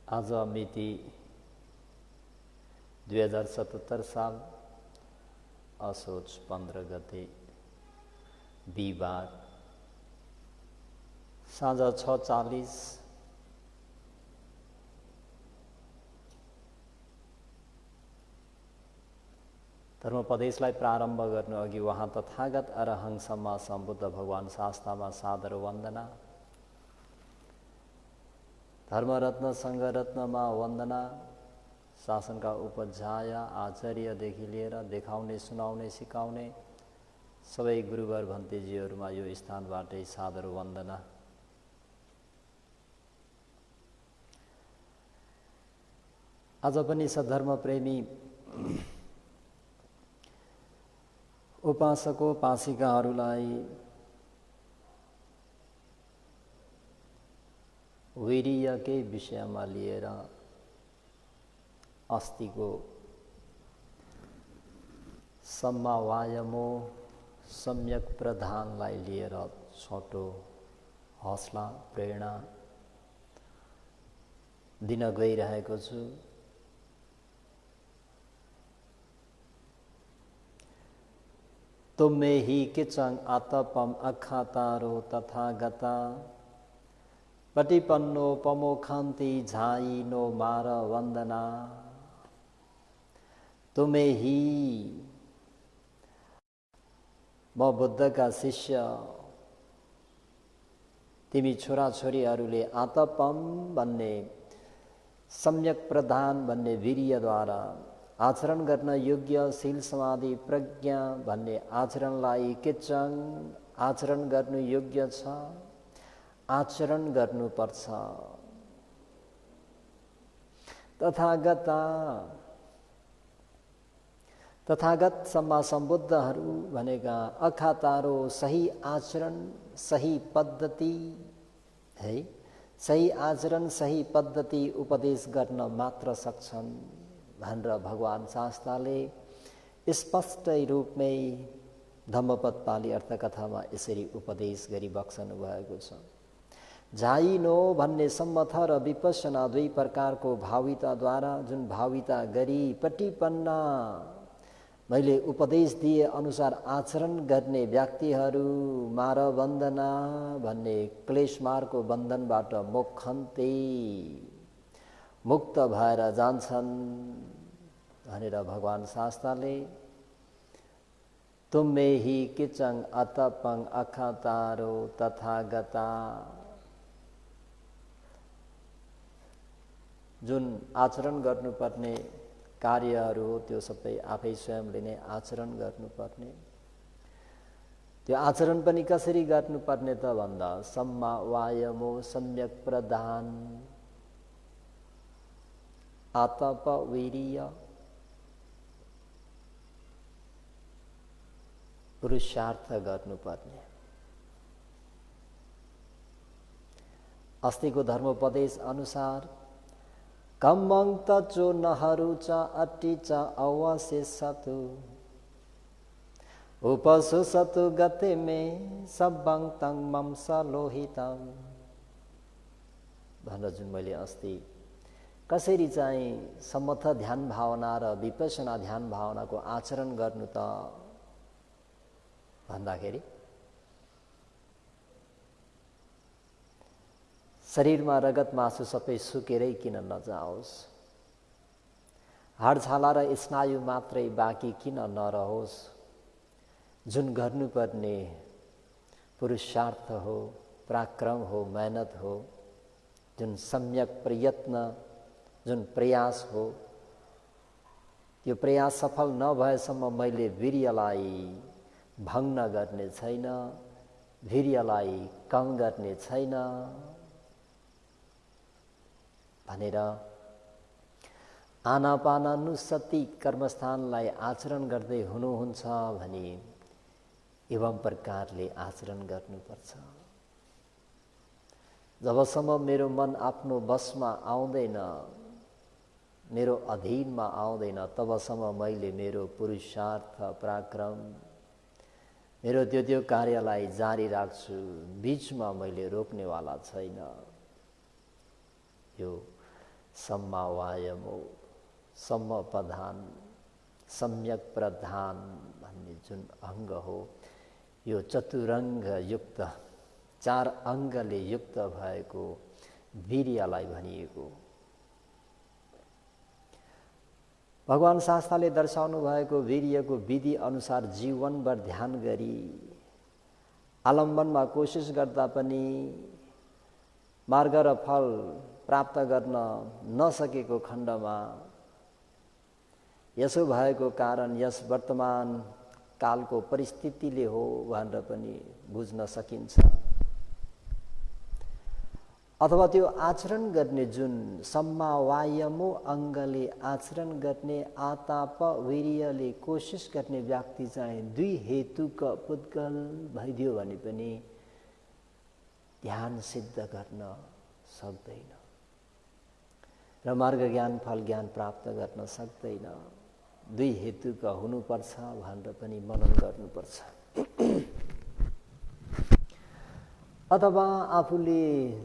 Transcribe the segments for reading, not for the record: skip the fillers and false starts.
आज मिति 2077 साल असोज 15 गते बिहिबार साँझ 6:40 धर्मोपदेशलाई प्रारम्भ गर्नु अघि वहाँ तथागत अरहं सम्मा सम्बुद्ध भगवान शास्तामा सादर वन्दना, धर्मरत्न सङ्घरत्नमा वन्दना, शासनका उपाध्याय आचार्यदेखि लिएर देखाउने सुनाउने सिकाउने सबै गुरुवर भन्तेजीहरूमा यो स्थानबाटै सादर वन्दना। आज पनि सद्धर्म प्रेमी उपासको उपासिकाहरूलाई वीर्यकै विषयमा लिएर अस्तिको सम्मावायमो सम्यक प्रधानलाई लिएर छोटो हौसला प्रेरणा दिन गइरहेको छु। तुमे हि किचङ आतपम अखातारो तथागता पटिपन्नो पमोखान्ति झाइनो मार वन्दना। तुमे ही म बुद्धका शिष्य तिमी छोराछोरीहरूले आतपम भन्ने सम्यक प्रधान भन्ने वीर्यद्वारा आचरण गर्न योग्य शील समाधि प्रज्ञा भन्ने आचरणलाई किचङ आचरण गर्नु योग्य छ, आचरण गर्नुपर्छ। तथागत सम्मा सम्बुद्धहरू भनेका अखातारो सही आचरण सही पद्धति है, सही आचरण सही पद्धति उपदेश गर्न मात्र सक्छन् भनेर भगवान शास्ताले स्पष्ट रूपमै धम्मपद पाली अर्थकथामा यसरी उपदेश गरी बक्सनु भएको छ। झाइनो भन्ने सम्मथ र विपස්සना दुई प्रकारको भाविताद्वारा जुन भाविता गरी पटिपन्ना मैले उपदेश दिए अनुसार आचरण गर्ने व्यक्तिहरू मार वन्दना भन्ने क्लेशमारको बन्धनबाट मोक्षन्ते मुक्त भएर जान्छन् भनेर भगवान शास्ताले तुमे हि किचङ अतपङ अखातारो तथागता जुन आचरण गर्नुपर्ने कार्यहरू हो त्यो सबै आफै स्वयंले नै आचरण गर्नुपर्ने। त्यो आचरण पनि कसरी गर्नुपर्ने त भन्दा सम्मा वायमो सम्यक प्रधान आतप वीर्य पुरुषार्थ गर्नुपर्ने। अस्तिको धर्मोपदेश अनुसार कम्मङ तचो नहरू च अट्टी च अवशेषतु उपसुसतु गते मे सब्बङ तङ मम सलोहितम भनेर जुन मैले अस्ति कसरी चाहिँ सम्मथ ध्यान भावना र विपස්සना ध्यान भावनाको आचरण गर्नु त भन्दाखेरि शरीरमा रगत मासु सबै सुकेरै किन नजाओस्, हाडछाला र स्नायु मात्रै बाँकी किन नरहोस्, जुन गर्नुपर्ने पुरुषार्थ हो पराक्रम हो मेहनत हो जुन सम्यक प्रयत्न जुन प्रयास हो त्यो प्रयास सफल नभएसम्म मैले वीर्यलाई भङ्ग गर्ने छैन, वीर्यलाई कम गर्ने छैन भनेर आनापानानुसति कर्मस्थानलाई आचरण गर्दै हुनुहुन्छ भने एवं प्रकारले आचरण गर्नुपर्छ। जबसम्म मेरो मन आफ्नो बसमा आउँदैन, मेरो अधीनमा आउँदैन, तबसम्म मैले मेरो पुरुषार्थ पराक्रम मेरो त्यो कार्यलाई जारी राख्छु, बीचमा मैले रोक्नेवाला छैन। यो सम्मा वायामो, सम्म प्रधान, सम्यक प्रधान भन्ने जुन अङ्ग हो, यो चतुरङ्ग युक्त, 4 अङ्गले युक्त भएको वीर्यलाई भनिएको। भगवान शास्त्रले दर्शाउनु भएको वीर्यको विधि अनुसार जीवनभर ध्यान गरी आलम्बनमा कोसिस गर्दा पनि मार्ग र फल प्राप्त गर्न नसकेको खण्डमा यसो भएको कारण यस वर्तमान कालको परिस्थितिले हो भनेर पनि बुझ्न सकिन्छ। अथवा त्यो आचरण गर्ने जुन सम्मा वायामो अङ्गले आचरण गर्ने आताप वीर्यले कोसिस गर्ने व्यक्ति चाहिँ 2 हेतुका पुद्गल भइदियो भने पनि ध्यान सिद्ध गर्न सक्दैन र मार्ग ज्ञान फल ज्ञान प्राप्त गर्न सक्दैन। 2 हेतुका हुनुपर्छ भनेर पनि मनन गर्नुपर्छ। अथवा आफूले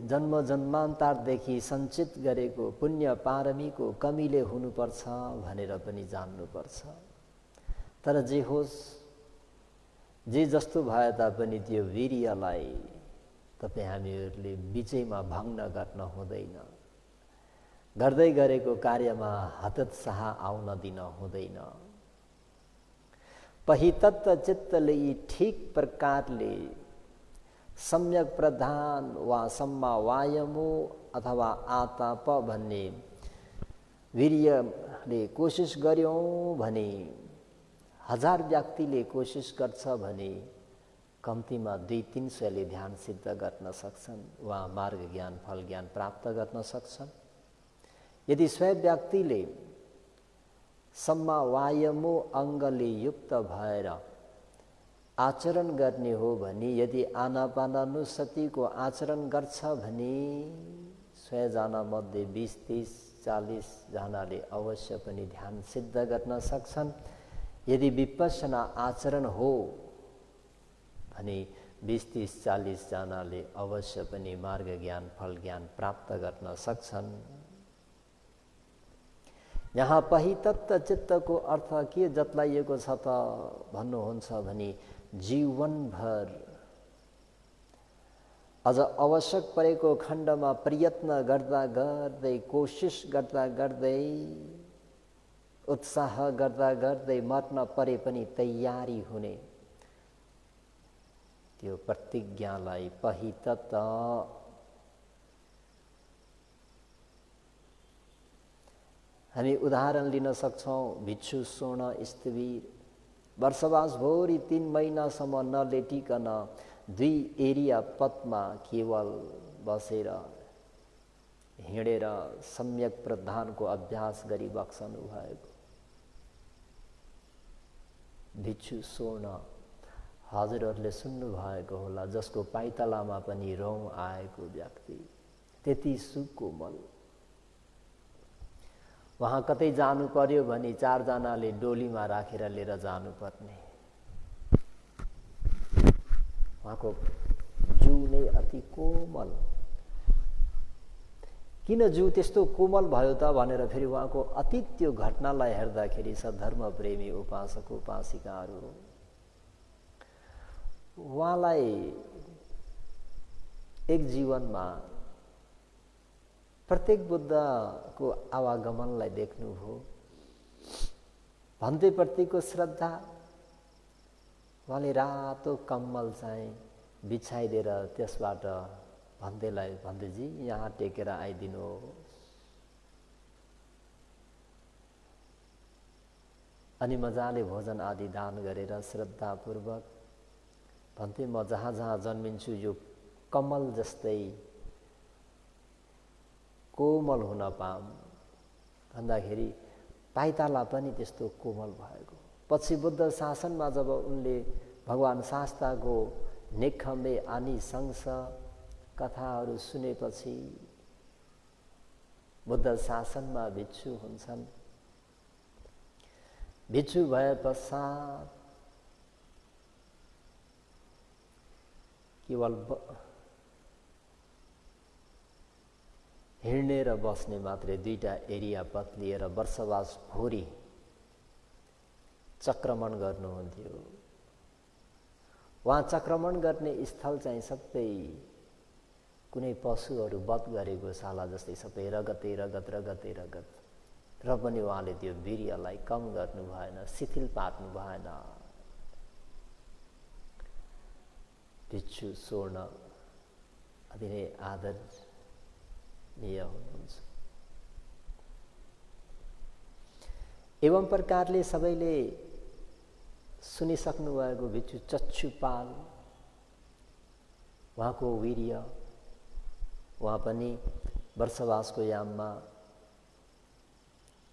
जन्म जन्मान्तरदेखि सञ्चित गरेको पुण्य पारमीको कमीले हुनुपर्छ भनेर पनि जान्नुपर्छ। तर जे होस्, जे जस्तो भए तापनि त्यो वीर्यलाई तपाईँ हामीहरूले बिचैमा भङ्ग गर्न हुँदैन। गर्दै गरेको कार्यमा हतोत्साह आउन दिन हुँदैन। पहितत्त चित्तले ठिक प्रकारले सम्यक प्रधान वा सम्मा वायामो अथवा आताप भन्ने वीर्यले कोसिस गर्यौं भने 1000 व्यक्तिले कोसिस गर्छ भने कम्तीमा 200-300ले ध्यान सिद्ध गर्न सक्छन् वा मार्ग ज्ञान फल ज्ञान प्राप्त गर्न सक्छन्। यदि 100 व्यक्तिले सम्मा वायामो अङ्गले युक्त भएर आचरण गर्ने हो भने, यदि आनापानानुसतिको आचरण गर्छ भने 100 जना मध्ये 20, 30, 40 जनाले अवश्य पनि ध्यान सिद्ध गर्न सक्छन्। यदि विपश्यना आचरण हो भने 20, 30, 40 जनाले अवश्य पनि मार्ग ज्ञान फल ज्ञान प्राप्त गर्न सक्छन्। यहाँ पहितत्त चित्तको अर्थ के जतलाइएको छ त भन्नुहुन्छ भने जीवनभर अझ आवश्यक परेको खण्डमा प्रयत्न गर्दा गर्दै कोसिस गर्दा गर्दै उत्साह गर्दा गर्दै मर्न परे पनि तयारी हुने त्यो प्रतिज्ञालाई पहितत्त हामी उदाहरण लिन सक्छौं। भिक्षु स्वर्ण स्थवीर वर्षवास भोरी 3 महिनासम्म नलेटिकन 2 एरिया पथमा केवल बसेर हिँडेर सम्यक प्रधानको अभ्यास गरी बक्सनु भएको भिक्षु स्वर्ण हजुरहरूले सुन्नु भएको होला, जसको पाइतलामा पनि रौँ आएको व्यक्ति, त्यति सुकोमल। वहाँ कतै जानु पर्यो भने 4 जनाले डोलीमा राखेर लिएर जानुपर्ने। उहाँको जिउ नै अति कोमल। किन जिउ त्यस्तो कोमल भयो त भनेर फेरि उहाँको अतीत त्यो घटनालाई हेर्दाखेरि सधर्म प्रेमी उपासक उपासिकाहरू उहाँलाई एक जीवनमा प्रत्येक बुद्धको आवागमनलाई देख्नुभयो। भन्तेप्रतिको श्रद्धा, उहाँले रातो कम्मल चाहिँ बिछाइदिएर त्यसबाट भन्तेलाई भन्तेजी यहाँ टेकेर आइदिनुहोस्। अनि मजाले भोजन आदि दान गरेर श्रद्धापूर्वक भन्ते म जहाँ जहाँ जन्मिन्छु यो कमल जस्तै कोमल हुन पाऊँ भन्दाखेरि पाइताला पनि त्यस्तो कोमल भएको। पछि बुद्ध शासनमा जब उनले भगवान शास्ताको नेखम्बे आनिशंस कथाहरू सुनेपछि बुद्ध शासनमा भिक्षु हुन्छन्। भिक्षु भए पश्चात केवल हिँड्ने र बस्ने मात्रै दुईटा एरिया बदलिएर वर्षवास भोरी चक्रमण गर्नुहुन्थ्यो। उहाँ चक्रमण गर्ने स्थल चाहिँ सबै कुनै पशुहरू वध गरेको शाला जस्तै सबै रगतै रगत रगतै रगत। र पनि उहाँले त्यो वीर्यलाई कम गर्नु भएन, शिथिल पार्नु भएन। भिक्षु स्वर्ण अति नै आदरणीय हुनुहुन्छ। एवं प्रकारले सबैले सुनिसक्नु भएको भिक्षु चक्षुपाल, उहाँको वीर्य, उहाँ पनि वर्षवासको याममा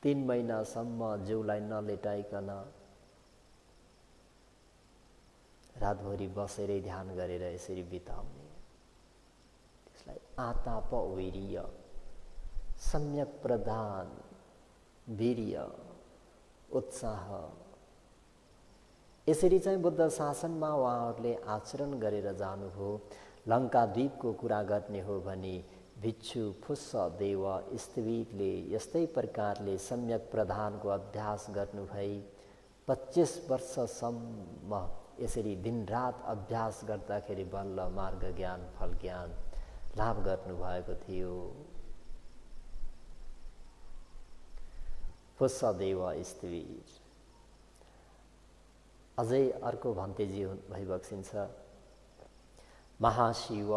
3 महिनासम्म जिउलाई नलेटाइकन रातभरि बसेरै ध्यान गरेर यसरी बिताउने, त्यसलाई आताप वीर्य, सम्यक प्रदान, वीर्य, उत्साह, यसरी चाहिँ बुद्ध शासनमा उहाँहरूले आचरण गरेर जानुभयो। लङ्काद्वीपको कुरा गर्ने हो भने भिक्षु फुस्स देव स्थिवितले यस्तै प्रकारले सम्यक प्रधानको अभ्यास गर्नुभई 25 वर्षसम्म यसरी दिनरात अभ्यास गर्दाखेरि बल्ल मार्ग ज्ञान फल ज्ञान लाभ गर्नुभएको थियो। फुस्स देव स्थिवित। अझै अर्को भन्तेजी भइबक्सिन्छ, महाशिव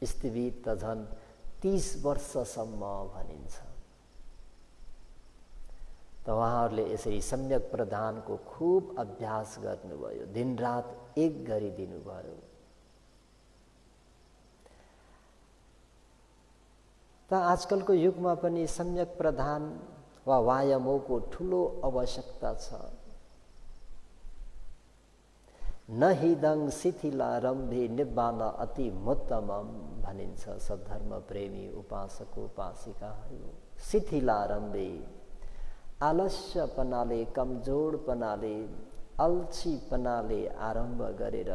स्थिवित त झन् 30 वर्षसम्म भनिन्छ। त उहाँहरूले यसरी सम्यक प्रधानको खूब अभ्यास गर्नुभयो, दिनरात एक गरिदिनुभयो। त आजकलको युगमा पनि सम्यक प्रधान वा वायामोको ठुलो आवश्यकता छ। न हिदं शिथिलारम्भे निब्बान अति मुत्तमम भनिन्छ सद्धर्म प्रेमी उपासक उपासिकाहरू। शिथिलारम्भे आलस्यपनाले, कमजोरपनाले, अल्छीपनाले आरम्भ गरेर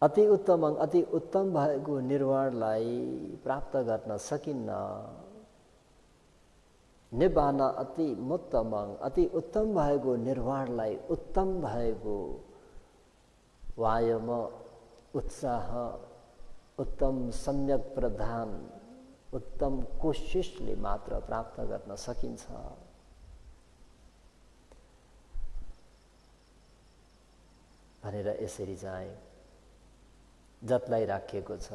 अति उत्तम भएको निर्वाणलाई प्राप्त गर्न सकिन्न। निब्बान अति मुत्तमं, अति उत्तम भएको निर्वाणलाई उत्तम भएको वायम, उत्साह, उत्तम सम्यक प्रधान, उत्तम कोशिशले मात्र प्राप्त गर्न सकिन्छ। भनेर यसरी चाहिँ जतलाई राखिएको छ।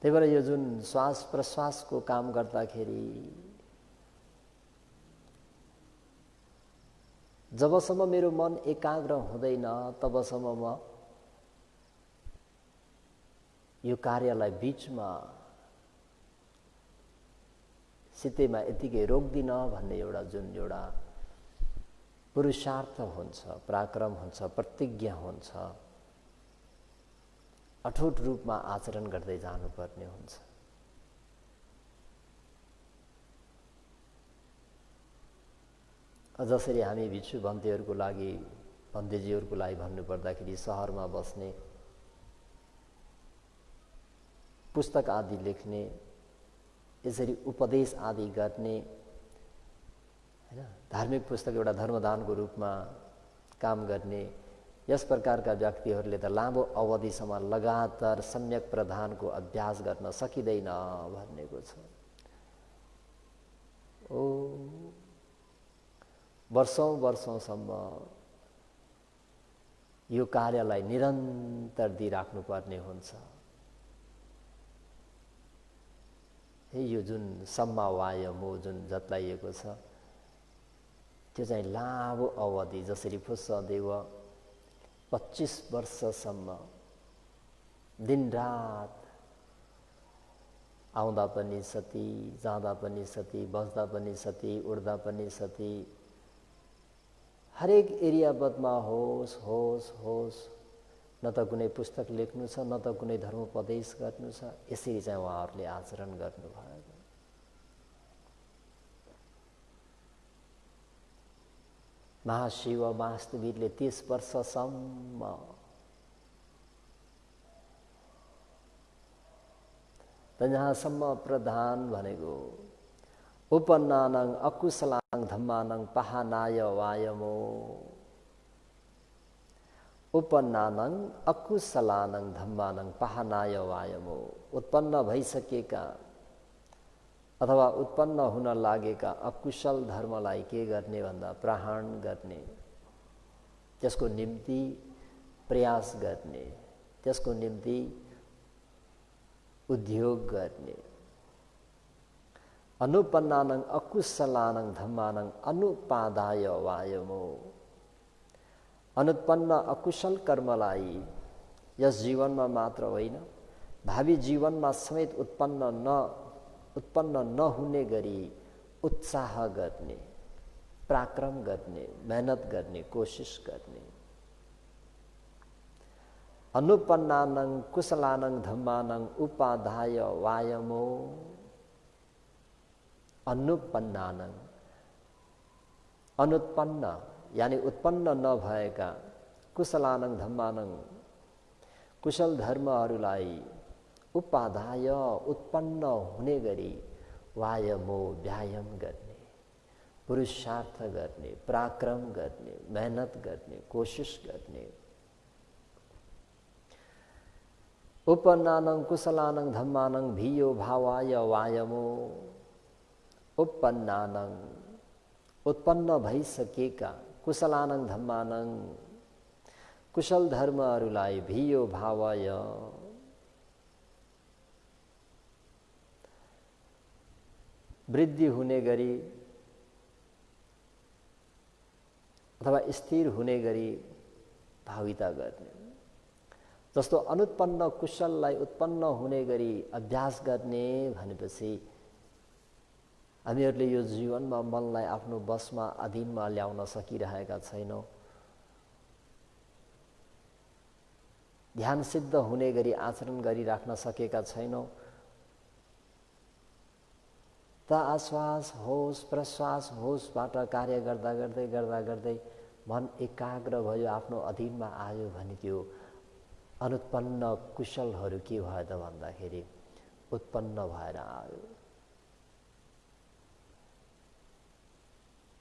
त्यही भएर यो जुन श्वास प्रश्वासको काम गर्दाखेरि जबसम्म मेरो मन एकाग्र हुँदैन तबसम्म म यो कार्यलाई बीचमा सित्तैमा यतिकै रोक्दिन भन्ने एउटा जुन एउटा पुरुषार्थ हुन्छ, पराक्रम हुन्छ, प्रतिज्ञा हुन्छ, अठोट रूपमा आचरण गर्दै जानुपर्ने हुन्छ। जसरी हामी भिक्षु भन्तेहरूको लागि, भन्तेजीहरूको लागि भन्नुपर्दाखेरि सहरमा बस्ने, पुस्तक आदि लेख्ने, यसरी उपदेश आदि गर्ने, हैन, धार्मिक पुस्तक एउटा धर्मदानको रूपमा काम गर्ने, यस प्रकारका व्यक्तिहरूले त लामो अवधिसम्म लगातार सम्यक प्रधानको अभ्यास गर्न सकिँदैन भनेको छ। वर्षौंसम्म यो कार्यलाई निरन्तर दिइराख्नुपर्ने हुन्छ। यो जुन सम्मा वायमो जुन जतलाइएको छ त्यो चाहिँ लामो अवधि, जसरी फुस्सदेव 25 वर्षसम्म दिनरात आउँदा पनि सती, जाँदा पनि सती, बस्दा पनि सती, उड्दा पनि सती, हरेक एरियाबदमा होस् होस् होस्, न त कुनै पुस्तक लेख्नु छ, न त कुनै धर्मोपदेश गर्नु छ, यसरी चाहिँ उहाँहरूले आचरण गर्नुभयो। महाशिव वास्तुवीरले 30 वर्षसम्म त जहाँसम्म प्रधान भनेको उपन्नानङ अकुशलाङ धम्मानङ पहानाय वायमो, उपन्नानङ अकुशलानङ धम्मानङ पहानाय वायमो, उत्पन्न भइसकेका अथवा उत्पन्न हुन लागेका अकुशल धर्मलाई के गर्ने भन्दा प्रहार गर्ने, त्यसको निम्ति प्रयास गर्ने, त्यसको निम्ति उद्योग गर्ने। अनुपन्नानङ अकुशलानङ धम्मानङ अनुपादाय वायमो, अनुत्पन्न अकुशल कर्मलाई यस जीवनमा मात्र होइन भावी जीवनमा समेत उत्पन्न नहुने गरी उत्साह गर्ने, पराक्रम गर्ने, मेहनत गर्ने, कोशिश गर्ने। अनुपन्नानङ कुशलानङ धम्मानङ उपाधाय वायमो, अनुपन्नानङ अनुत्पन्न यानी उत्पन्न नभएका कुशलानङ धम्मानङ कुशल धर्महरूलाई उपाधाय उत्पन्न हुने गरी वायमो व्यायाम गर्ने, पुरुषार्थ गर्ने, पराक्रम गर्ने, मेहनत गर्ने, कोशिश गर्ने। उपन्नानङ कुशलानङ धम्मानङ भियो भावाय वायमो, उपन्नानङ उत्पन्न भइसकेका कुशलानङ धम्मानङ कुशल धर्महरूलाई भियो भावाय वृद्धि हुने गरी अथवा स्थिर हुने गरी भाविता गर्ने। जस्तो अनुत्पन्न कुशललाई उत्पन्न हुने गरी अभ्यास गर्ने भनेपछि हामीहरूले यो जीवनमा मनलाई आफ्नो बसमा अधीनमा ल्याउन सकिरहेका छैनौँ। ध्यान सिद्ध हुने गरी आचरण गरिराख्न सकेका छैनौँ। त आश्वास होस् प्रश्वास होसबाट कार्य गर्दा गर्दै गर्दा गर्दै मन एकाग्र भयो, आफ्नो अधीनमा आयो भने त्यो अनुत्पन्न कुशलहरू के भयो त भन्दाखेरि उत्पन्न भएर आयो।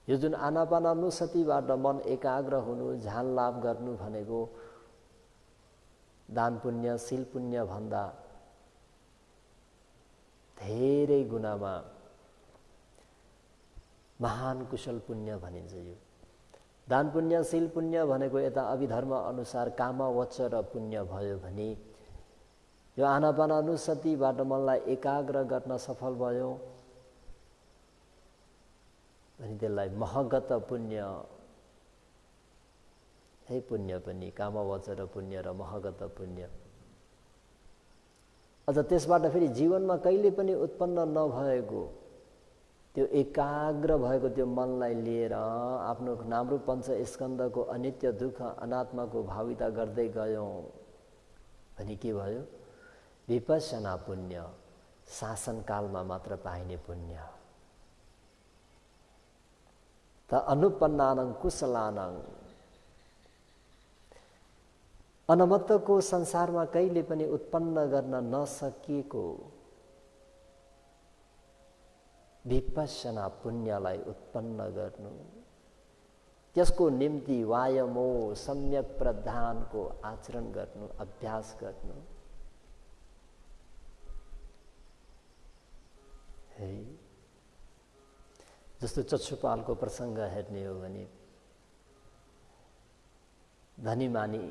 यो जुन आनापानानुसतिबाट मन एकाग्र हुनु, ध्यान लाभ गर्नु भनेको दान पुण्य शील पुण्य भन्दा धेरै गुणामा महान कुशल पुण्य भनिन्छ। यो दान पुण्य शील पुण्य भनेको यता अभिधर्म अनुसार काम वचर पुण्य भयो भने यो आनापानानुसतिबाट मनलाई एकाग्र गर्न सफल भयो भने त्यसलाई महगत पुण्य, है पुण्य पनि काम वचर पुण्य र महगत पुण्य। अझ त्यसबाट फेरि जीवनमा कहिले पनि उत्पन्न नभएको त्यो एकाग्र भएको त्यो मनलाई लिएर आफ्नो नामरूप पञ्चस्कन्धको अनित्य दुःख अनात्माको भाविता गर्दै गयौँ भने के भयो? विपश्यना पुण्य, शासनकालमा मात्र पाइने पुण्य। त अनुपन्नानङ कुशलानङ, अनमत्तको संसारमा कहिले पनि उत्पन्न गर्न नसकिएको विपश्यना पुण्यलाई उत्पन्न गर्नु, त्यसको निम्ति वायमो सम्यक प्रधानको आचरण गर्नु, अभ्यास गर्नु। है जस्तो चक्षुपालको प्रसङ्ग हेर्ने हो भने धनीमानी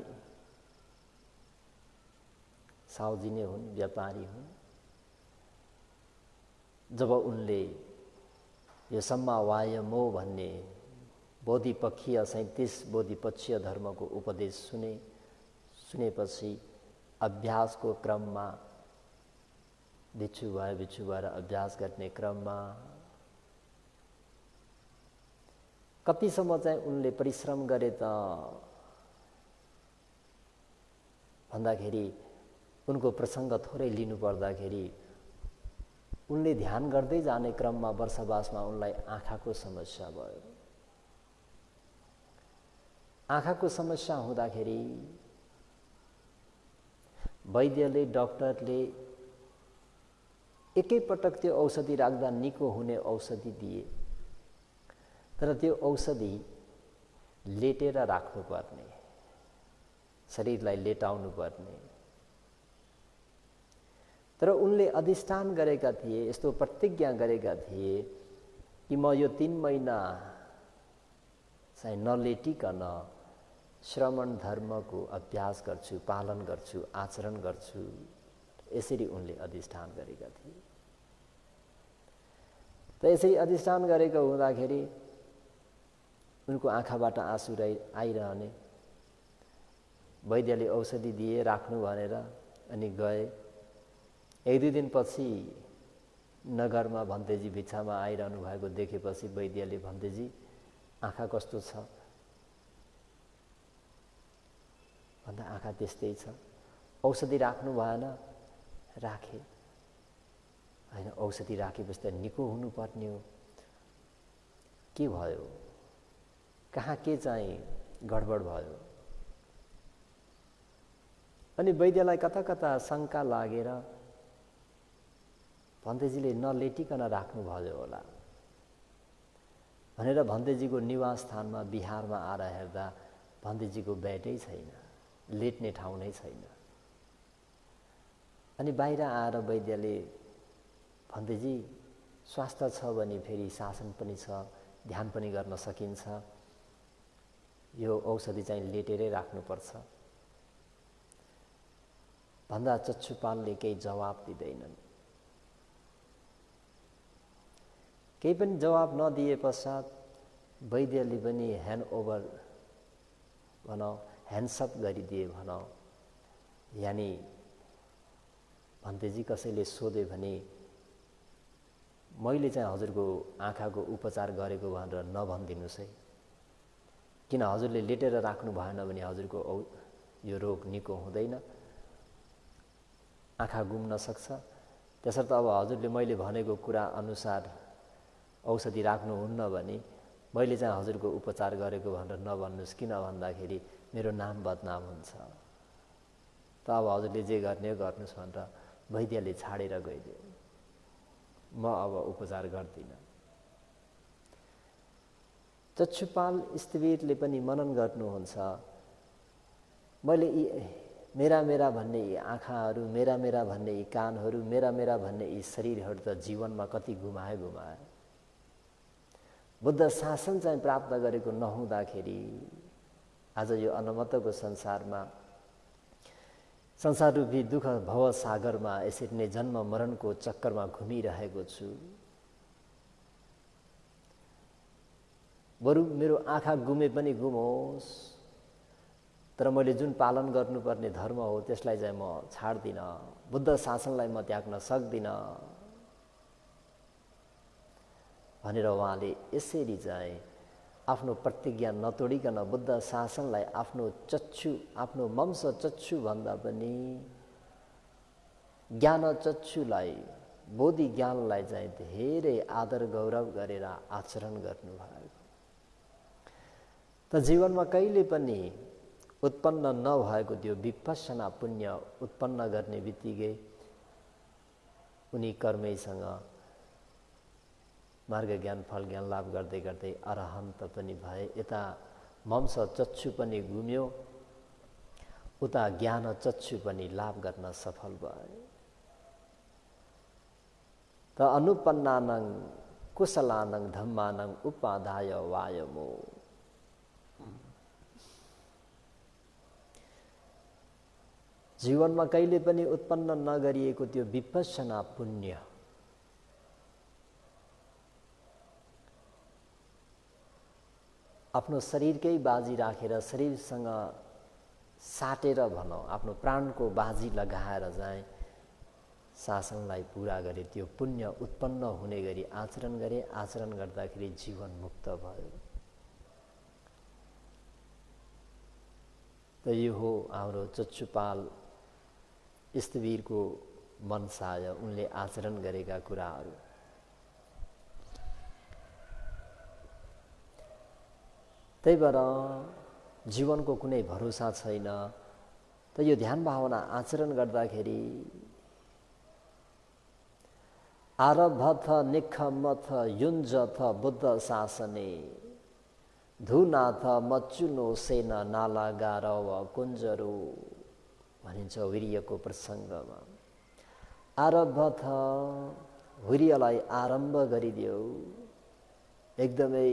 साउजी नै हुन्, व्यापारी हुन्। जब उनले यो सम्मा वायमो भन्ने बोधिपक्षीय 37 बोधिपक्षीय धर्मको उपदेश सुनेपछि अभ्यासको क्रममा बिच्छु भएर अभ्यास गर्ने क्रममा कतिसम्म चाहिँ उनले परिश्रम गरे त भन्दाखेरि उनको प्रसङ्ग थोरै लिनु पर्दाखेरि उनले ध्यान गर्दै जाने क्रममा वर्षवासमा उनलाई आँखाको समस्या भयो। आँखाको समस्या हुँदाखेरि वैद्यले डाक्टरले एकैपटक त्यो औषधि राख्दा निको हुने औषधि दिए, तर त्यो औषधि लेटेर राख्नुपर्ने, शरीरलाई लेटाउनु पर्ने। तर उनले अधिष्ठान गरेका थिए, यस्तो प्रतिज्ञा गरेका थिए कि म यो 3 महिना चाहिँ नलेटिकन श्रमण धर्मको अभ्यास गर्छु, पालन गर्छु, आचरण गर्छु। यसरी उनले अधिष्ठान गरेका थिए। त यसरी अधिष्ठान गरेको हुँदाखेरि उनको आँखाबाट आँसु आइरहने। वैद्यले औषधि दिए राख्नु भनेर, अनि गए। 1-2 दिनपछि नगरमा भन्तेजी भिक्षामा आइरहनु भएको देखेपछि वैद्यले भन्तेजी आँखा कस्तो छ भन्दा आँखा त्यस्तै छ। औषधि राख्नु भएन, राखे हैन। औषधि राखेपछि त निको हुनुपर्ने हो, के भयो, कहाँ के चाहिँ गडबड भयो। अनि वैद्यलाई कता कता शङ्का लागेर भन्तेजीले नलेटिकन राख्नु भयो होला भनेर भन्तेजीको निवास स्थानमा बिहारमा आएर हेर्दा भन्तेजीको बेडै छैन, लेट्ने ठाउँ नै छैन। अनि बाहिर आएर वैद्यले भन्तेजी स्वास्थ्य छ भने फेरि शासन पनि छ, ध्यान पनि गर्न सकिन्छ, यो औषधि चाहिँ लेटेरै राख्नुपर्छ भन्दा चक्षुपालले केही जवाब दिँदैनन्। केही पनि जवाब नदिए पश्चात वैद्यले पनि ह्यान्डओभर भनौँ, ह्यान्ड्सअप गरिदिए भनौँ। यानि भन्तेजी कसैले सोध्यो भने मैले चाहिँ हजुरको आँखाको उपचार गरेको भनेर नभनिदिनुहोस् है, किन हजुरले लेटेर राख्नु भएन भने हजुरको यो रोग निको हुँदैन, आँखा गुम्न सक्छ। त्यसर्थ अब हजुरले मैले भनेको कुरा अनुसार औषधि राख्नुहुन्न भने मैले चाहिँ हजुरको उपचार गरेको भनेर नभन्नुहोस्, किन भन्दाखेरि मेरो नाम बदनाम हुन्छ। त अब हजुरले जे गर्ने गर्नुहोस् भनेर वैद्यले छाडेर गइदियो। म अब उपचार गर्दिनँ। चक्षुपाल स्थिवीरले पनि मनन गर्नुहुन्छ, मैले यी मेरा भन्ने यी आँखाहरू, मेरा भन्ने यी कानहरू, मेरा भन्ने यी शरीरहरू त जीवनमा कति गुमाए। बुद्ध शासन चाहिँ प्राप्त गरेको नहुँदाखेरि आज यो अनमतको संसारमा, संसाररूपी दुःख भवसागरमा यसरी नै जन्म मरणको चक्करमा घुमिरहेको छु। बरु मेरो आँखा गुमे पनि गुमोस्, तर मैले जुन पालन गर्नुपर्ने धर्म हो त्यसलाई चाहिँ म छाड्दिनँ, बुद्ध शासनलाई म त्याग्न सक्दिनँ भनेर उहाँले यसरी चाहिँ आफ्नो प्रतिज्ञा नतोडिकन बुद्ध शासनलाई आफ्नो वंश चक्षु भन्दा पनि ज्ञान चक्षुलाई, बोधि ज्ञानलाई चाहिँ धेरै आदर गौरव गरेर आचरण गर्नुभएको। त जीवनमा कहिले पनि उत्पन्न नभएको त्यो विपश्यना पुण्य उत्पन्न गर्ने बित्तिकै उनी कर्मैसँग मार्ग ज्ञान फल ज्ञान लाभ गर्दै गर्दै अरहन्त पनि भए। यता वंश चक्षु पनि गुम्यो, उता ज्ञान चक्षु पनि लाभ गर्न सफल भए। त अनुपन्नानं कुशलानं धम्मानं उपादाय वायमो। जीवनमा कहिले पनि उत्पन्न नगरिएको त्यो विपश्यना पुण्य आफ्नो शरीरकै बाजी राखेर, शरीरसँग साटेर भनौँ, आफ्नो प्राणको बाजी लगाएर चाहिँ शासनलाई पुरा गरे। त्यो पुण्य उत्पन्न हुने गरी आचरण गरे। आचरण गर्दाखेरि जीवन मुक्त भयो। त यो हो हाम्रो चक्षुपाल स्थवीरको मनसाय, उनले आचरण गरेका कुराहरू। त्यही भएर जीवनको कुनै भरोसा छैन। त यो ध्यान भावना आचरण गर्दाखेरि आरभथ निखमथ युञ्जथ बुद्ध शासने धुनाथ मच्चुनो सेन नालागार व कुञ्जरो भनिन्छ वीर्यको प्रसङ्गमा। आरभथ वीर्यलाई आरम्भ गरिदेऊ एकदमै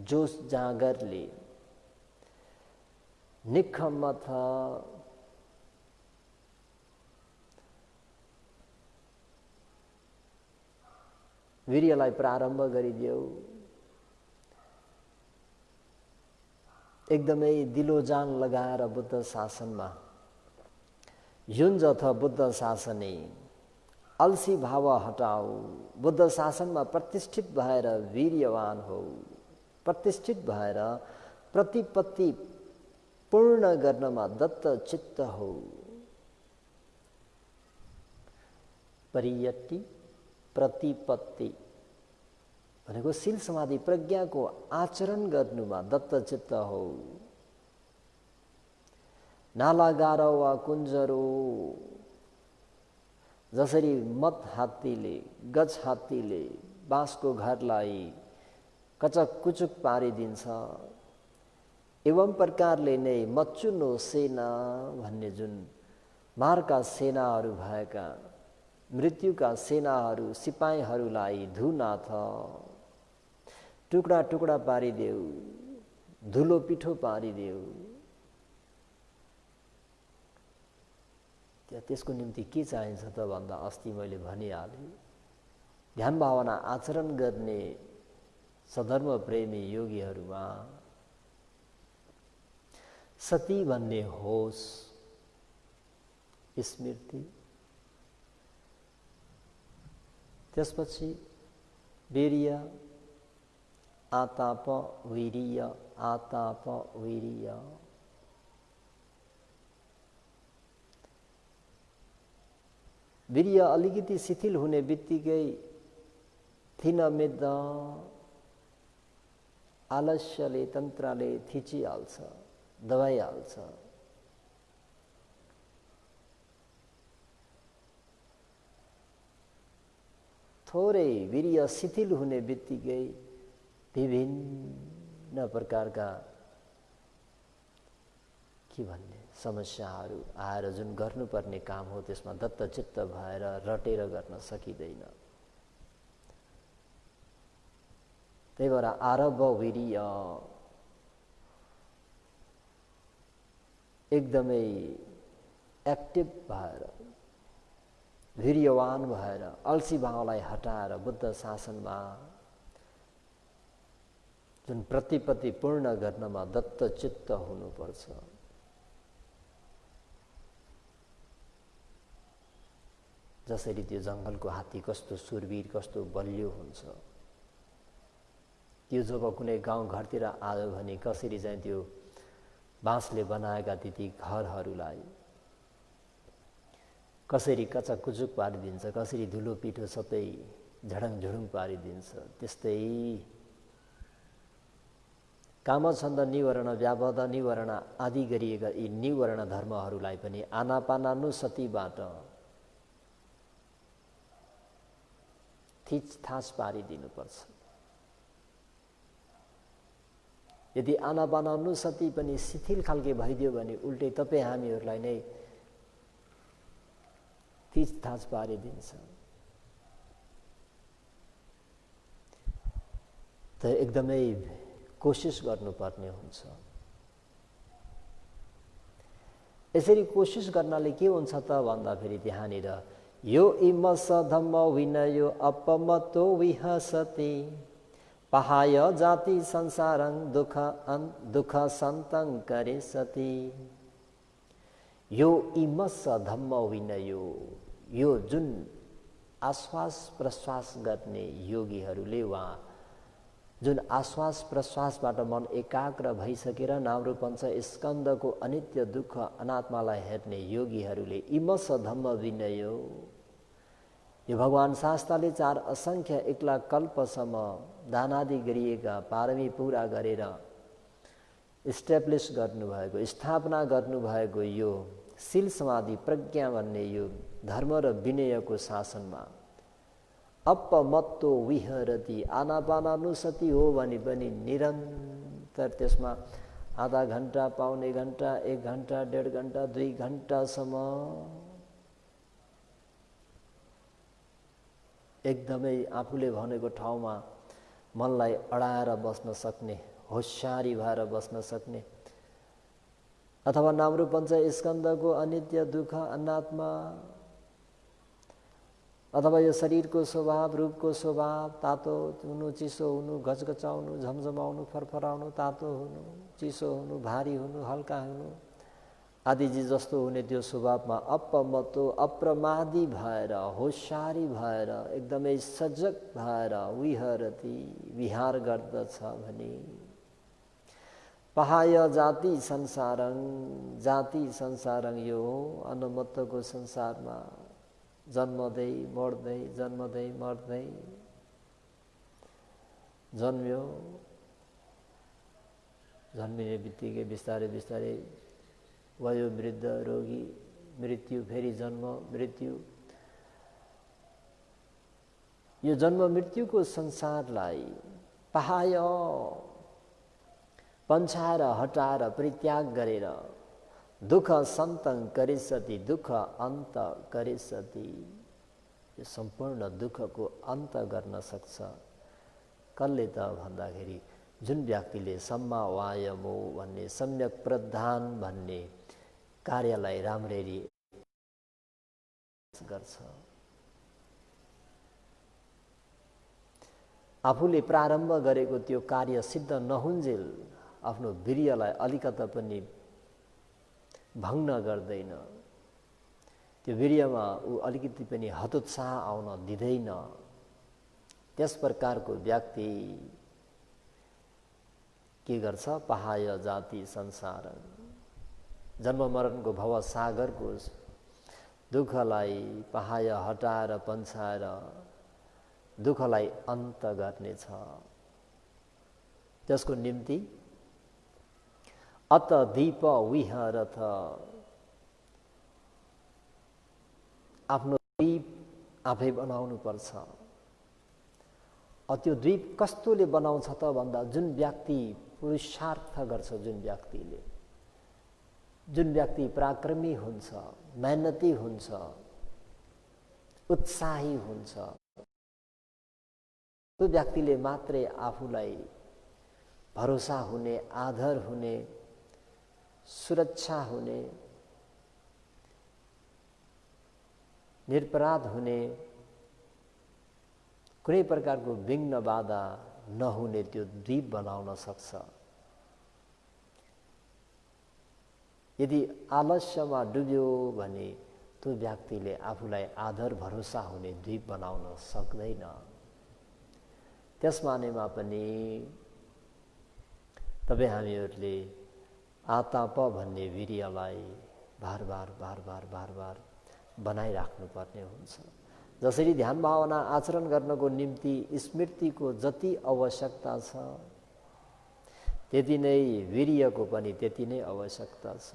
जोस जागरले। निखमथ वीर्यलाई प्रारम्भ गरिदेऊ एकदमै दिलोजान लगाएर बुद्ध शासनमा। युञ्जथ बुद्ध शासने अल्सी भाव हटाऊ, बुद्ध शासनमा प्रतिष्ठित भएर वीर्यवान हो, प्रतिष्ठित भएर प्रतिपत्ति पूर्ण गर्नमा दत्त चित्त हो। परियति प्रतिपत्ति भनेको शील समाधि प्रज्ञाको आचरण गर्नुमा दत्त चित्त हो। नालागार वा कुञ्जरो जसरी मत हात्तीले गज हात्तीले बाँसको घरलाई कचक कुचुक पारिदिन्छ, एवं प्रकारले नै मच्चुनो सेना भन्ने जुन मारका सेनाहरू भएका मृत्युका सेनाहरू सिपाहीहरूलाई धुनाथ टुक्रा टुक्रा पारिदेऊ, धुलो पिठो पारिदेऊ। त्यसको निम्ति के चाहिन्छ त भन्दा अस्ति मैले भनिहालेँ, ध्यान भावना आचरण गर्ने सधर्म प्रेमी योगीहरूमा सती भन्ने होस, स्मृति, त्यसपछि वीर्य, आताप वीर्य, आताप वीर्य। वीर्य अलिकति शिथिल हुने बित्तिकै थिनमिद्द आलस्यले तन्त्रले थिचिहाल्छ, दबाइहाल्छ। थोरै वीर्य शिथिल हुने बित्तिकै विभिन्न प्रकारका के भन्ने समस्याहरू आएर जुन गर्नुपर्ने काम हो त्यसमा दत्तचित्त भएर रटेर गर्न सकिँदैन। त्यही भएर आरभ वीर्य एकदमै एक्टिभ भएर वीर्यवान भएर अल्सी भावलाई हटाएर बुद्ध शासनमा जुन प्रतिपत्ति पूर्ण गर्नमा दत्तचित्त हुनुपर्छ। जसरी त्यो जङ्गलको हात्ती कस्तो सुरवीर कस्तो बलियो हुन्छ, त्यो जब कुनै गाउँ घरतिर आयो भने कसरी चाहिँ त्यो बाँसले बनाएका ती घरहरूलाई कसरी कचक कुचुक पारिदिन्छ, कसरी धुलो पिठो सबै झडङ झुडुङ पारिदिन्छ, त्यस्तै कामछन्द निवरण व्यापद निवरण आदि गरिएका यी निवरण धर्महरूलाई पनि आनापानानुसतिबाट थिचथाच पारिदिनुपर्छ। यदि आनापानानुसति पनि शिथिल खालके भइदियो भने उल्टै तपाईँ हामीहरूलाई नै थिचथाच पारिदिन्छ। त एकदमै कोसिस गर्नुपर्ने हुन्छ। यसरी कोसिस गर्नाले के हुन्छ त भन्दाखेरि त्यहाँनिर यो इमस धम्म विनयो अपमतो विहसति पहाय जाति संसारं दुख सन्तं करिसति। यो इमस धम्म विनयो, यो जुन आश्वास प्रश्वास गर्ने योगीहरूले वा जुन आश्वास प्रश्वासबाट मन एकाग्र भइसकेर नामरूप पञ्च स्कन्धको अनित्य दुःख अनात्मालाई हेर्ने योगीहरूले इमस धम्म विनयो, यो भगवान शास्त्रले 4 असङ्ख्य 1 लाख कल्पसम्म दानादि गरिएका पारमी पुरा गरेर इस्ट्याब्लिस गर्नुभएको, स्थापना गर्नुभएको यो शील समाधि प्रज्ञा भन्ने यो धर्म र विनयको शासनमा अपमत्तो विहरति आनापानानुसति हो भने पनि निरन्तर त्यसमा आधा घन्टा, पाउने घन्टा, 1 घन्टा, 1.5 घन्टा, 2 घन्टासम्म एकदमै आफूले भनेको ठाउँमा मनलाई अडाएर बस्न सक्ने, होशियारी भएर बस्न सक्ने, अथवा नामरूप पञ्चस्कन्धको अनित्य, दुःख, अनात्मा, अथवा यो शरीरको स्वभाव, रूपको स्वभाव, तातो हुनु, चिसो हुनु, घचघचाउनु, झमझमाउनु, फरफराउनु, तातो हुनु, चिसो हुनु, भारी हुनु, हल्का हुनु आदि जस्तो हुने त्यो स्वभावमा अपमत्तो अप्रमादी भएर, होशियारी भएर, एकदमै सजग भएर विहरति विहार गर्दछ भने पहाय जाति संसारङ यो अनुमत्तको संसारमा जन्मदै मर्दै जन्मदै मर्दै जन्म्यो, जन्मिने बित्तिकै बिस्तारै बिस्तारै वयो वृद्ध रोगी मृत्यु, फेरि जन्म मृत्यु, यो जन्म मृत्युको संसारलाई पहाय पन्छाएर हटाएर परित्याग गरेर दुःख सन्तङ करिष्यति, दुःख अन्त करिष्यति, यो सम्पूर्ण दुःखको अन्त गर्न सक्छ कसले त भन्दाखेरि जुन व्यक्तिले सम्मा वायमो भन्ने सम्यक प्रधान भन्ने कार्यलाई राम्ररी गर्छ। आफूले प्रारम्भ गरेको त्यो कार्य सिद्ध नहुन्जेल आफ्नो वीर्यलाई अलिकता पनि भङ्ग गर्दैन, त्यो वीर्यमा ऊ अलिकति पनि हतोत्साह आउन दिँदैन। त्यस प्रकारको व्यक्ति के गर्छ? पहाय जाति संसार, जन्म मरणको भव सागरको दुःखलाई पहाय हटाएर पन्छाएर दुःखलाई अन्त गर्नेछ। त्यसको निम्ति अत दीप विहरथ, आफ्नो द्वीप आफै बनाउनु पर्छ। त्यो द्वीप कस्तोले बनाउँछ त भन्दा जुन व्यक्ति पुरुषार्थ गर्छ, जुन व्यक्ति पराक्रमी हुन्छ, मेहनती हुन्छ, उत्साही हुन्छ, त्यो व्यक्तिले मात्रै आफूलाई भरोसा हुने, आदर हुने, सुरक्षा हुने, निरपराध हुने, कुनै प्रकारको विघ्न बाधा नहुने त्यो द्वीप बनाउन सक्छ। यदि आलस्यमा डुब्यो भने त्यो व्यक्तिले आफूलाई आदर भरोसा हुने द्वीप बनाउन सक्दैन। त्यस मानेमा पनि तपाईँ हामीहरूले आताप भन्ने वीर्यलाई बार बार बनाइराख्नु पर्ने हुन्छ। जसरी ध्यान भावना आचरण गर्नको निम्ति स्मृतिको जति आवश्यकता छ, त्यति नै वीर्यको पनि त्यति नै आवश्यकता छ।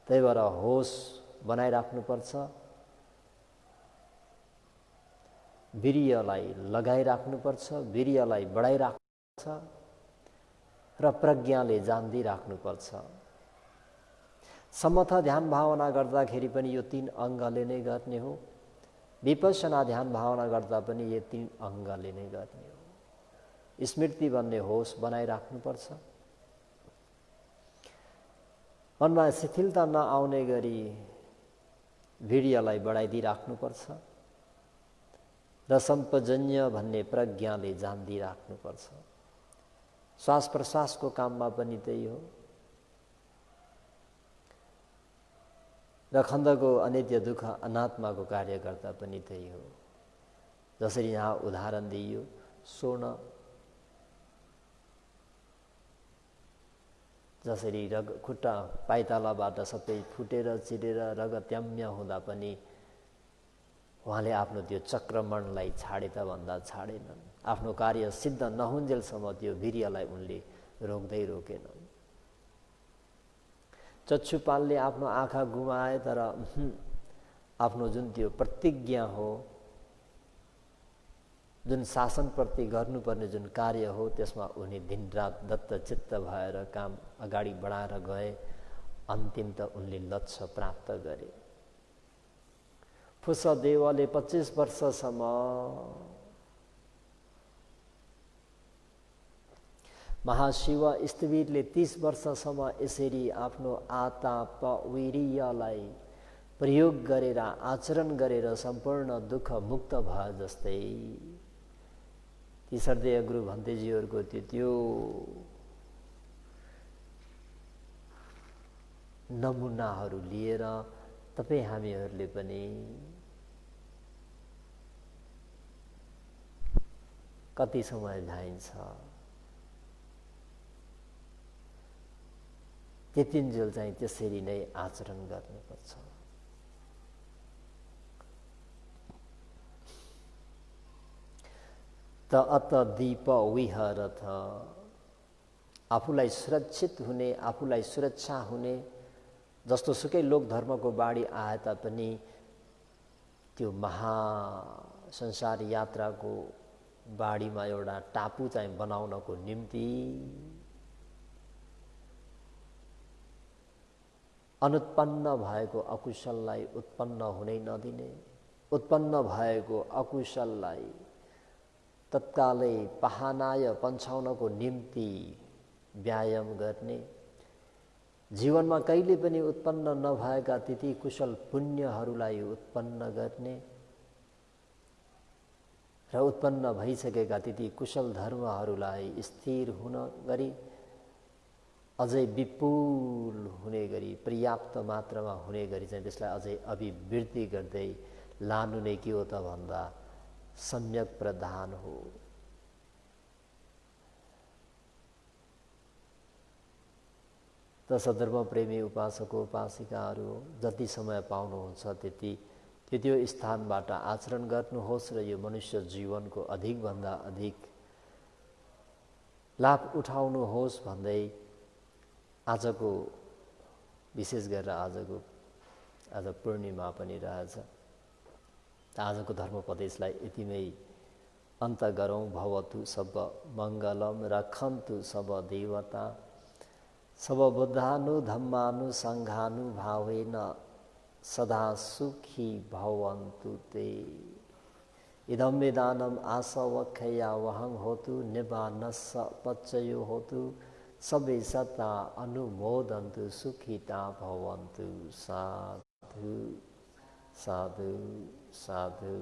त्यही भएर होस बनाइराख्नुपर्छ, वीर्यलाई लगाइराख्नुपर्छ, वीर्यलाई बढाइराख्नुपर्छ र प्रज्ञाले जान्दी राख्नुपर्छ। समथ ध्यान भावना गर्दाखेरि पनि यो 3 अङ्गले नै गर्ने हो, विपश्यना ध्यान भावना गर्दा पनि यो 3 अङ्गले नै गर्ने हो। स्मृति भन्ने होस बनाइराख्नुपर्छ, मनमा शिथिलता नआउने गरी वीर्यलाई बढाइदिइराख्नुपर्छ र सम्पजन्य भन्ने प्रज्ञाले जान्दिराख्नुपर्छ। श्वास प्रश्वासको काममा पनि त्यही हो र खण्डको अनित्य दुःख अनात्माको कार्य गर्दा पनि त्यही हो। जसरी यहाँ उदाहरण दिइयो, स्वर्ण जसरी रग खुट्टा पाइतालाबाट सबै फुटेर चिरेर रगत्याम्य हुँदा पनि उहाँले आफ्नो त्यो चक्रमणलाई छाडे त भन्दा छाडेनन्, आफ्नो कार्य सिद्ध नहुन्जेलसम्म त्यो वीर्यलाई उनले रोकेनन्। चक्षुपालले आफ्नो आँखा गुमाए, तर आफ्नो जुन त्यो प्रतिज्ञा हो, जुन शासनप्रति गर्नुपर्ने जुन कार्य हो, त्यसमा उनी दिनरात दत्तचित्त भएर काम अगाडि बढाएर गए। अन्तिम त उनले लक्ष्य प्राप्त गरे। फुसदेवले 25 वर्षसम्म महाशिव स्थवीरले 30 वर्षसम्म यसरी आफ्नो आताप वीर्यलाई प्रयोग गरेर आचरण गरेर सम्पूर्ण दुःख मुक्त भए जस्तै ती श्रद्धेय गुरु भन्तेजीहरूको त्यो नमुनाहरू लिएर तपाईँ हामीहरूले पनि कति समय धाइन्छ त्यतिन्जेल चाहिँ त्यसरी नै आचरण गर्नुपर्छ। त अत दीप विहरथ, आफूलाई सुरक्षित हुने, आफूलाई सुरक्षा हुने जस्तो सुकै लोक धर्मको बाढी आए तापनि त्यो महा संसार यात्राको बाढीमा एउटा टापु चाहिँ बनाउनको निम्ति अनुत्पन्न भएको अकुशललाई उत्पन्न हुनै नदिने, उत्पन्न भएको अकुशललाई तत्कालै पहानाय पन्छाउनको निम्ति व्यायाम गर्ने, जीवनमा कहिले पनि उत्पन्न नभएका तिथि कुशल पुण्यहरूलाई उत्पन्न गर्ने र उत्पन्न भइसकेका तिथि कुशल धर्महरूलाई स्थिर हुन गरी अझै विपुल हुने गरी पर्याप्त मात्रामा हुने गरी चाहिँ त्यसलाई अझै अभिवृद्धि गर्दै लानु नै के हो त भन्दा सम्यक प्रधान हो। त सधर्म प्रेमी उपासक उपासिकाहरू जति समय पाउनुहुन्छ त्यति त्यो स्थानबाट आचरण गर्नुहोस् र यो मनुष्य जीवनको अधिकभन्दा अधिक लाभ उठाउनुहोस् भन्दै आजको विशेष गरेर आज पूर्णिमा पनि रहेछ। आजको धर्मोपदेशलाई यतिमै अन्त गरौँ। भवतु सब मङ्गलम, रक्षन्तु सब देवता, सब बुद्धानु धम्मानु सङ्घानु भावेन सदा सुखी भवन्तु ते। इदं विदानम् आसवक्षया वहं होतु, निबानस्स पच्चयो होतु, सबे सता अनुमोदन्तु, सुखिता भवन्तु। साधु साधु साधु।